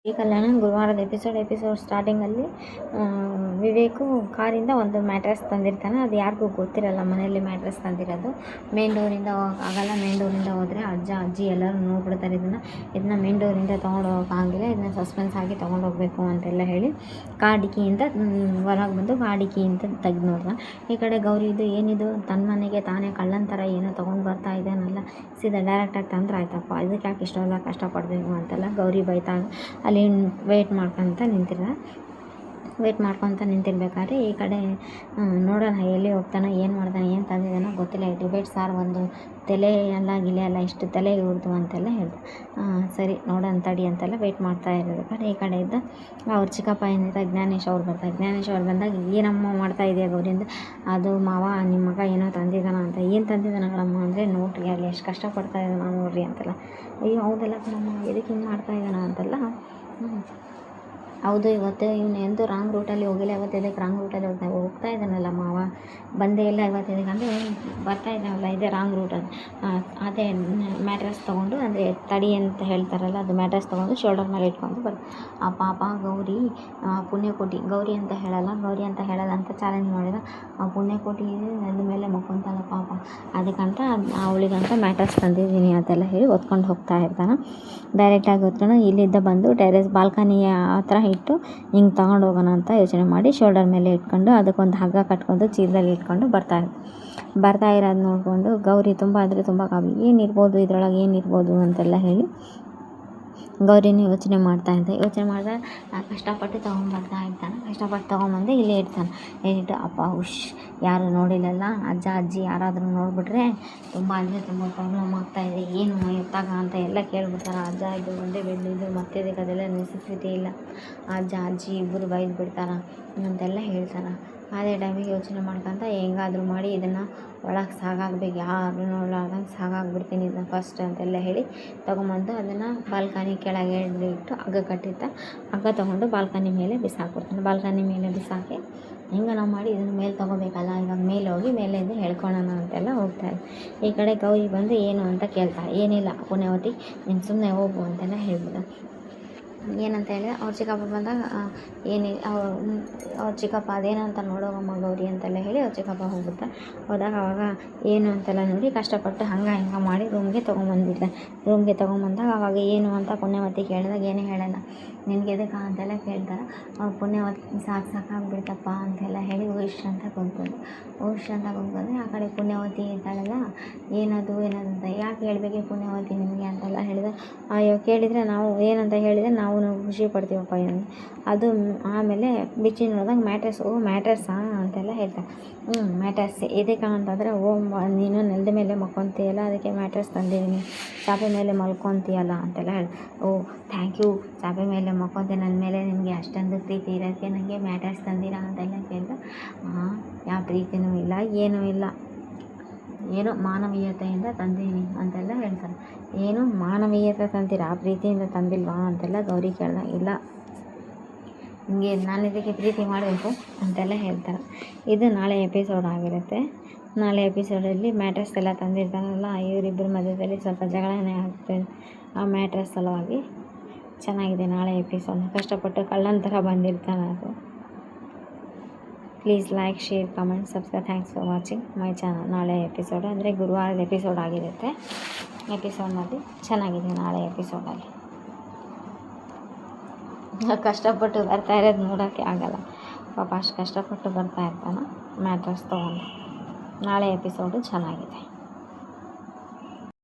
ಈ ಕಲ್ಯಾಣ ಗುರುವಾರದ ಎಪಿಸೋಡ್ ಸ್ಟಾರ್ಟಿಂಗಲ್ಲಿ ವಿವೇಕು ಕಾರಿಂದ ಒಂದು ಮ್ಯಾಟ್ರೆಸ್ ತಂದಿರ್ತಾನೆ. ಅದು ಯಾರಿಗೂ ಗೊತ್ತಿರಲ್ಲ ಮನೆಯಲ್ಲಿ ಮ್ಯಾಟ್ರೆಸ್ ತಂದಿರೋದು. ಮೇನ್ ಡೋರಿಂದ ಆಗಲ್ಲ. ಮೇನ್ ಡೋರಿಂದ ಹೋದರೆ ಅಜ್ಜ ಅಜ್ಜಿ ಎಲ್ಲರೂ ನೋಡ್ಬಿಡ್ತಾರೆ. ಇದನ್ನ ಮೇನ್ ಡೋರಿಂದ ತೊಗೊಂಡು ಹೋಗೋಕ್ಕಾಗಿಲ್ಲ, ಇದನ್ನ ಸಸ್ಪೆನ್ಸ್ ಆಗಿ ತೊಗೊಂಡೋಗ್ಬೇಕು ಅಂತೆಲ್ಲ ಹೇಳಿ ಕಾರ್ ಡಿಕ್ಕಿಯಿಂದ ಹೊರಗೆ ಬಂದು ಕಾರ್ ಡಿಕ್ಕಿಯಿಂದ ತೆಗೆದು ನೋಡ್ದ. ಈ ಕಡೆ ಗೌರಿ ಏನಿದು ತನ್ನ ಮನೆಗೆ ತಾನೇ ಕಳ್ಳನ ಥರ ಏನೋ ತೊಗೊಂಡು ಬರ್ತಾ ಇದ್ದಾನಲ್ಲ, ಸೀದಾ ಡೈರೆಕ್ಟಾಗಿ ತಂದ್ರೆ ಆಯ್ತಪ್ಪ, ಇದಕ್ಕೆ ಯಾಕೆ ಇಷ್ಟೆಲ್ಲ ಕಷ್ಟಪಡಬೇಕು ಅಂತೆಲ್ಲ ಗೌರಿ ಬೈತಾ ಅಲ್ಲಿ ವೆಯ್ಟ್ ಮಾಡ್ಕೊತ ನಿಂತಿರ್ಬೇಕಾದ್ರೆ ಈ ಕಡೆ ನೋಡೋಣ ಎಲ್ಲಿ ಹೋಗ್ತಾನೆ, ಏನು ಮಾಡ್ತಾನೆ, ಏನು ತಂದಿದ್ದಾನೋ ಗೊತ್ತಿಲ್ಲ. ಡಿಬೇಟ್ ಸಾರ್ ಒಂದು ತಲೆ ಎಲ್ಲ ಗಿಲೆ ಎಲ್ಲ ಇಷ್ಟು ತಲೆ ಇವ್ರದು ಅಂತೆಲ್ಲ ಹೇಳ್ದೆ. ಸರಿ ನೋಡೋಣ ತಡಿ ಅಂತೆಲ್ಲ ವೆಯ್ಟ್ ಮಾಡ್ತಾ ಇರಬೇಕಾದ್ರೆ ಈ ಕಡೆ ಇದ್ದ ಅವ್ರ ಚಿಕ್ಕಪ್ಪ ಏನಿದೆ ಜ್ಞಾನೇಶ್ ಅವ್ರು ಬರ್ತಾರೆ. ಜ್ಞಾನೇಶ್ ಅವ್ರು ಬಂದಾಗ ಏನಮ್ಮ ಮಾಡ್ತಾ ಇದೆಯಾ ಗೌರಿಂದ, ಅದು ಮಾವ ನಿಮ್ಮ ಮಗ ಏನೋ ತಂದಿದ್ದಾನ ಅಂತ. ಏನು ತಂದಿದ್ದಾನ ಕಣಮ್ಮ ಅಂದರೆ, ನೋಡ್ರಿ ಅಲ್ಲಿ ಎಷ್ಟು ಕಷ್ಟಪಡ್ತಾ ಇದ್ದಾನ ನೋಡ್ರಿ ಅಂತೆಲ್ಲ. ಅಯ್ಯೋ ಹೌದಲ್ಲ ಕಣಮ್ಮ, ಎದಕ್ಕೆ ಹಿಂಗೆ ಮಾಡ್ತಾ ಇದ್ದಾನ ಅಂತೆಲ್ಲ. ಹೌದು, ಇವತ್ತು ಇವನು ಎಂದು ರಾಂಗ್ ರೂಟಲ್ಲಿ ಹೋಗಿಲ್ಲ, ಇವತ್ತು ಇದಕ್ಕೆ ರಾಂಗ್ ರೂಟಲ್ಲಿ ಹೋಗ್ತಾ ಇದ್ದಾನಲ್ಲ ಮಾವ, ಬಂದೇ ಇಲ್ಲ ಇವತ್ತು ಇದಕ್ಕೆ ಅಂದರೆ ಬರ್ತಾ ಇದ್ದಾನಲ್ಲ, ಇದೇ ರಾಂಗ್ ರೂಟಲ್ಲಿ. ಅದೇ ಮ್ಯಾಟ್ರೆಸ್ ತೊಗೊಂಡು ಅಂದರೆ ತಡಿ ಅಂತ ಹೇಳ್ತಾರಲ್ಲ, ಅದು ಮ್ಯಾಟ್ರೆಸ್ ತೊಗೊಂಡು ಶೋಲ್ಡರ್ ಮೇಲೆ ಇಟ್ಕೊಂಡು ಆ ಪಾಪ ಗೌರಿ ಪುಣ್ಯಕೋಟಿ, ಗೌರಿ ಅಂತ ಹೇಳಲ್ಲ ಅಂತ ಚಾಲೆಂಜ್ ಮಾಡಿದ. ಆ ಪುಣ್ಯಕೋಟಿ ನೆಲದ ಮೇಲೆ ಮಕ್ಕೊಂತಾಳ ಪಾಪ, ಅದಕ್ಕಂತ ಅವಳಿಗಂತ ಮ್ಯಾಟ್ರೆಸ್ ತಂದಿದ್ದೀನಿ ಅಂತೆಲ್ಲ ಹೇಳಿ ಹೊತ್ಕೊಂಡು ಹೋಗ್ತಾ ಇರ್ತಾನೆ. ಡೈರೆಕ್ಟಾಗಿ ಹೊತ್ಕೊಂಡು ಇಲ್ಲಿದ್ದ ಬಂದು ಟೆರೆಸ್ ಬಾಲ್ಕನಿಯ ಹತ್ರ ಇಟ್ಟು ಹಿಂಗೆ ತೊಗೊಂಡು ಹೋಗೋಣ ಅಂತ ಯೋಚನೆ ಮಾಡಿ ಶೋಲ್ಡರ್ ಮೇಲೆ ಇಟ್ಕೊಂಡು ಅದಕ್ಕೊಂದು ಹಗ್ಗ ಕಟ್ಕೊಂಡು ಚೀಲದಲ್ಲಿ ಇಟ್ಕೊಂಡು ಬರ್ತಾ ಇರೋದು ನೋಡಿಕೊಂಡು ಗೌರಿ ತುಂಬ ಅಂದರೆ ತುಂಬ ಏನಿರ್ಬೋದು ಇದರೊಳಗೆ ಏನಿರ್ಬೋದು ಅಂತೆಲ್ಲ ಹೇಳಿ ಗೌರಿನೂ ಯೋಚನೆ ಮಾಡಿದ್ರೆ ಕಷ್ಟಪಟ್ಟು ತೊಗೊಂಬರ್ತಾ ಇರ್ತಾನೆ. ಕಷ್ಟಪಟ್ಟು ತೊಗೊಂಬಂದು ಇಲ್ಲೇ ಇಡ್ತಾನೆ. ಇಟ್ಟು ಅಪ್ಪ ಯಾರು ನೋಡಿಲ್ಲಲ್ಲ, ಅಜ್ಜ ಅಜ್ಜಿ ಯಾರಾದರೂ ನೋಡಿಬಿಟ್ರೆ ತುಂಬ ಅಂದರೆ ತುಂಬ ಪ್ರಾಬ್ಲಮ್ ಆಗ್ತಾಯಿದೆ, ಏನು ಎತ್ತಾಗ ಅಂತ ಎಲ್ಲ ಕೇಳಿಬಿಡ್ತಾರೆ. ಅಜ್ಜ ಇದು ಒಂದೇ ಬೆಳ್ಳಿದ್ದು ಮತ್ತೆ ಇದಕ್ಕೆ ಅದೆಲ್ಲ ನೆಸೆಸಿಟಿ ಇಲ್ಲ, ಅಜ್ಜ ಅಜ್ಜಿ ಇಬ್ಬರು ಬೈದು ಬಿಡ್ತಾರೆ ಅಂತೆಲ್ಲ ಹೇಳ್ತಾರೆ. ಅದೇ ಟೈಮಿಗೆ ಯೋಚನೆ ಮಾಡ್ಕೊತ ಹೆಂಗಾದರೂ ಮಾಡಿ ಇದನ್ನು ಒಳಗೆ ಸಾಗಾಗಬೇಕು, ಯಾರು ನೋಡಲಾರ್ದಂಗೆ ಸಾಗಾಗ್ಬಿಡ್ತೀನಿ ಇದನ್ನು ಫಸ್ಟ್ ಅಂತೆಲ್ಲ ಹೇಳಿ ತೊಗೊಂಬಂದು ಅದನ್ನು ಬಾಲ್ಕನಿ ಕೆಳಗೆ ಇಟ್ಟು ಹಗ್ಗ ತೊಗೊಂಡು ಬಾಲ್ಕನಿ ಮೇಲೆ ಬಿಸಾಕ್ಬಿಡ್ತಾನೆ. ಬಾಲ್ಕನಿ ಮೇಲೆ ಬಿಸಾಕಿ ಹೆಂಗೆ ನಾವು ಮಾಡಿ ಇದನ್ನು ಮೇಲೆ ತೊಗೋಬೇಕಲ್ಲ, ಇವಾಗ ಮೇಲೆ ಹೋಗಿ ಮೇಲಿಂದ ಹೇಳ್ಕೊಳ್ಳೋಣ ಅಂತೆಲ್ಲ ಹೋಗ್ತಾಯಿದ್ದೆ. ಈ ಕಡೆ ಗೌರಿ ಬಂದು ಏನು ಅಂತ ಕೇಳ್ತಾರೆ. ಏನಿಲ್ಲ ಪುಣ್ಯವತಿ, ನೀನು ಸುಮ್ಮನೆ ಹೋಗು ಅಂತೆಲ್ಲ ಹೇಳ್ಬಿಡು. ಏನಂತ ಹೇಳಿದ್ರೆ ಅವ್ರ ಚಿಕ್ಕಪ್ಪ ಬಂದಾಗ ಅವ್ರ ಚಿಕ್ಕಪ್ಪ ಅದೇನಂತ ನೋಡೋಗಮ್ಮ ಗೌರಿ ಅಂತೆಲ್ಲ ಹೇಳಿ ಅವ್ರ ಚಿಕ್ಕಪ್ಪ ಹೋದಾಗ ಅವಾಗ ಏನು ಅಂತೆಲ್ಲ ನೋಡಿ ಕಷ್ಟಪಟ್ಟು ಹಂಗೆ ಮಾಡಿ ರೂಮ್ಗೆ ತೊಗೊಂಬಂದಾಗ ಅವಾಗ ಏನು ಅಂತ ಪುಣ್ಯವತಿ ಕೇಳಿದಾಗ ಏನೂ ಹೇಳಲ್ಲ. ನಿನಗೆ ಎದಕ್ಕೆ ಅಂತೆಲ್ಲ ಕೇಳ್ತಾರೆ. ಅವ್ರು ಪುಣ್ಯವತಿ ಸಾಕಾಗ್ಬಿಡ್ತಪ್ಪ ಅಂತೆಲ್ಲ ಹೇಳಿ ಊಷ್ ಅಂತ ಕುಂತ್ಕೊಂಡು ಆ ಕಡೆ ಪುಣ್ಯವತಿ ಇದ್ದಾಳಲ್ಲ, ಏನದು ಅಂತ ಯಾಕೆ ಹೇಳ್ಬೇಕು ಪುಣ್ಯವತಿ ನಿನಗೆ ಅಂತೆಲ್ಲ ಹೇಳಿದ್ರೆ, ಅಯ್ಯೋ ಕೇಳಿದರೆ ನಾವು ಏನಂತ ಹೇಳಿದರೆ ನಾವು ಖುಷಿ ಪಡ್ತೀವಪ್ಪ ಅದು. ಆಮೇಲೆ ಬಿಚ್ಚಿ ನೋಡಿದಾಗ ಮ್ಯಾಟ್ರೆಸ್ಸಾ ಅಂತೆಲ್ಲ ಹೇಳ್ತಾರೆ. ಮ್ಯಾಟ್ರೆಸ್ ಎದಕ್ಕೆ ಅಂತಂದರೆ, ನೀನು ನೆಲದ ಮೇಲೆ ಮಲ್ಕೊತೀಯಲ್ಲ ಅದಕ್ಕೆ ಮ್ಯಾಟ್ರೆಸ್ ತಂದಿದ್ದೀನಿ, ಚಾಪೆ ಮೇಲೆ ಮಲ್ಕೊತೀಯಲ್ಲ ಅಂತೆಲ್ಲ ಹೇಳಿ. ಥ್ಯಾಂಕ್ ಯು, ಚಾಪೆ ಮೇಲೆ ಮಲ್ಕೊತೀನಿ, ನನ್ನ ಮೇಲೆ ನಿನಗೆ ಅಷ್ಟೊಂದು ಪ್ರೀತಿ ಇರೋದಕ್ಕೆ ನನಗೆ ಮ್ಯಾಟ್ರೆಸ್ ತಂದಿರಾ ಅಂತೆಲ್ಲ ಕೇಳಿದ್ರೆ, ಯಾವ ಪ್ರೀತಿನೂ ಇಲ್ಲ, ಏನೂ ಇಲ್ಲ, ಏನೋ ಮಾನವೀಯತೆಯಿಂದ ತಂದೀನಿ ಅಂತೆಲ್ಲ ಹೇಳ್ತಾರೆ. ಏನು ಮಾನವೀಯತೆ ತಂದಿರಾ, ಪ್ರೀತಿಯಿಂದ ತಂದಿಲ್ವಾ ಅಂತೆಲ್ಲ ಗೌರಿ ಕೇಳಿದಾಗ, ಇಲ್ಲ ನಿಮಗೆ ನಾನು ಇದಕ್ಕೆ ಪ್ರೀತಿ ಮಾಡಬೇಕು ಅಂತೆಲ್ಲ ಹೇಳ್ತಾರೆ. ಇದು ನಾಳೆ ಎಪಿಸೋಡ್ ಆಗಿರುತ್ತೆ. ನಾಳೆ ಎಪಿಸೋಡಲ್ಲಿ ಮ್ಯಾಟ್ರೆಸ್ ಎಲ್ಲ ತಂದಿರ್ತಾನಲ್ಲ, ಇವರಿಬ್ಬರ ಮಧ್ಯದಲ್ಲಿ ಸ್ವಲ್ಪ ಜಗಳನೇ ಆಗ್ತದೆ ಆ ಮ್ಯಾಟ್ರೆಸ್ ಸಲುವಾಗಿ. ಚೆನ್ನಾಗಿದೆ ನಾಳೆ ಎಪಿಸೋಡ್. ಕಷ್ಟಪಟ್ಟು ಕಳ್ಳನ ಥರ ಬಂದಿರ್ತಾನೆ ಅದು. Please like, share, comment, subscribe. Thanks for watching my channel. ನಾಳೆ ಎಪಿಸೋಡ್ ಅಂದರೆ ಗುರುವಾರದ ಎಪಿಸೋಡ್ ಆಗಿರುತ್ತೆ. ಎಪಿಸೋಡ್ನಲ್ಲಿ ಚೆನ್ನಾಗಿದೆ ನಾಳೆ ಎಪಿಸೋಡಲ್ಲಿ. ಕಷ್ಟಪಟ್ಟು ಬರ್ತಾ ಇರೋದು ನೋಡೋಕ್ಕೆ ಆಗಲ್ಲ ಪಾಪ, ಅಷ್ಟು ಕಷ್ಟಪಟ್ಟು ಬರ್ತಾ ಇರ್ತಾನೆ ಮ್ಯಾಟ್ರೆಸ್ ತೊಗೊಂಡು. ನಾಳೆ ಎಪಿಸೋಡು ಚೆನ್ನಾಗಿದೆ.